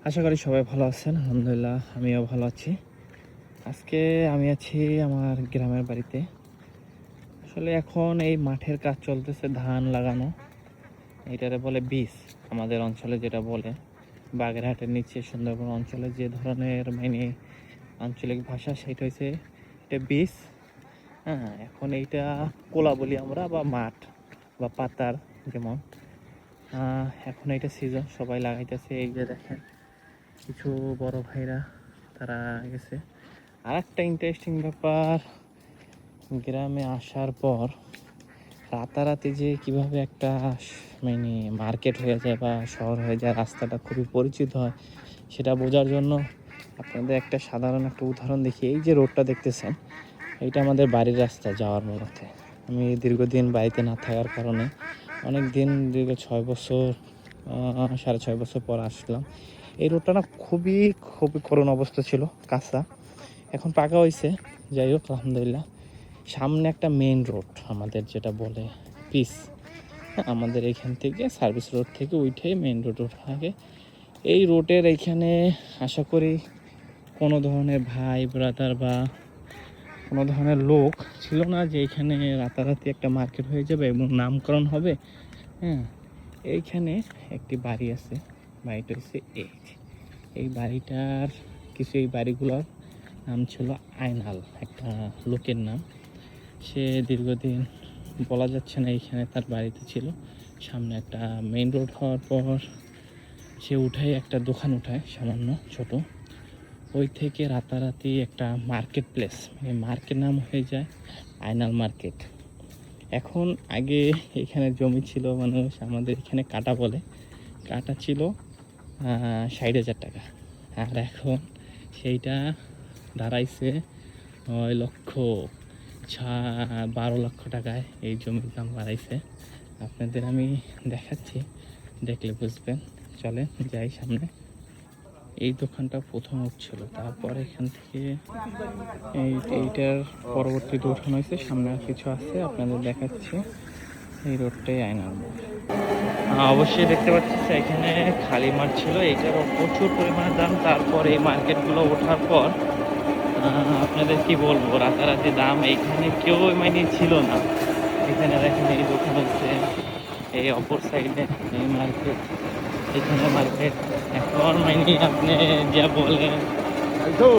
আশা করি সবাই ভালো আছেন। আলহামদুলিল্লাহ আমিও ভালো আছি। আজকে আমি আছি আমার গ্রামের বাড়িতে। আসলে এখন এই মাঠের কাজ চলতেছে, ধান লাগানো। এটারে বলে বীজ, আমাদের অঞ্চলে যেটা বলে। বাগেরহাটের নিচে সুন্দরবন অঞ্চলে যে ধরনের আঞ্চলিক ভাষা, সেটা হচ্ছে এটা বীজ। হ্যাঁ, এখন এইটা কোলা বলি আমরা, বা মাঠ বা পাতার যেমন। এখন এইটা সিজন, সবাই লাগাইতেছে। এই যে দেখেন, কিছু বড় ভাইরা তারা গেছে। আর একটা ইন্টারেস্টিং ব্যাপার, গ্রামে আসার পর রাতারাতি যে কিভাবে একটা মার্কেট হয়ে যায় বা শহর হয়ে যায়, রাস্তাটা খুবই পরিচিত হয়, সেটা বোঝার জন্য আপনাদের একটা সাধারণ একটা উদাহরণ দেখি। এই যে রোডটা দেখতেছেন, এইটা আমাদের বাড়ির রাস্তা যাওয়ার পথে। আমি দীর্ঘদিন বাড়িতে না থাকার কারণে অনেক দিন, দীর্ঘ 6 বছর, 6.5 বছর পর আসলাম। এই রোডটা না খুবই খুবই করুণ অবস্থা ছিল, কাঁচা। এখন পাকা হয়েছে, যাই হোক আলহামদুলিল্লাহ। সামনে একটা মেইন রোড, আমাদের যেটা বলে পিস। আমাদের এখান থেকে সার্ভিস রোড থেকে উঠে মেইন রোড ওঠা আগে এই রোডের এইখানে আশা করি কোনো ধরনের ভাই ব্রাদার বা কোনো ধরনের লোক ছিল না যে এখানে রাতারাতি একটা মার্কেট হয়ে যাবে এবং নামকরণ হবে। হ্যাঁ, এইখানে একটি বাড়ি আছে। বাড়িটা হচ্ছে এই বাড়িটার কিছু, এই বাড়িগুলোর নাম ছিল আয়নাল, একটা লোকের নাম। সে দীর্ঘদিন বলা যাচ্ছে না এইখানে তার বাড়িতে ছিল। সামনে একটা মেইন রোড হওয়ার পর সে উঠায় একটা দোকান উঠায় সামান্য ছোট। ওই থেকে রাতারাতি একটা মার্কেট প্লেস, মানে মার্কেট নাম হয়ে যায় আয়নাল মার্কেট। এখন আগে এখানে জমি ছিল, মানুষ আমাদের এখানে কাটা বলে, কাটা ছিল 60,000 টাকা। আর এখন সেইটা দাঁড়াইছে 9,12 লক্ষ টাকায়। এই জমির দাম বাড়াইছে। আপনাদের আমি দেখাচ্ছি, দেখলে বুঝবেন। চলেন যাই সামনে। এই দোকানটা প্রথম উঠছিল, তারপর এখান থেকে এইটার পরবর্তীতে উঠানো হয়েছে। সামনে আর কিছু আছে, আপনাদের দেখাচ্ছি। এই রোডটাই আয়নাল মোড়। অবশ্যই দেখতে পাচ্ছি এখানে খালি মাঠ ছিল, এইটারও প্রচুর পরিমাণে দাম। তারপর এই মার্কেটগুলো ওঠার পর আপনাদের কি বলবো, রাতারাতি দাম। এইখানে কেউ ছিল না। এখানে দেখেন এই দোকান হচ্ছে, এই অপর সাইডে এই মার্কেট, এখানে মার্কেট। এখন আপনি যা বলেন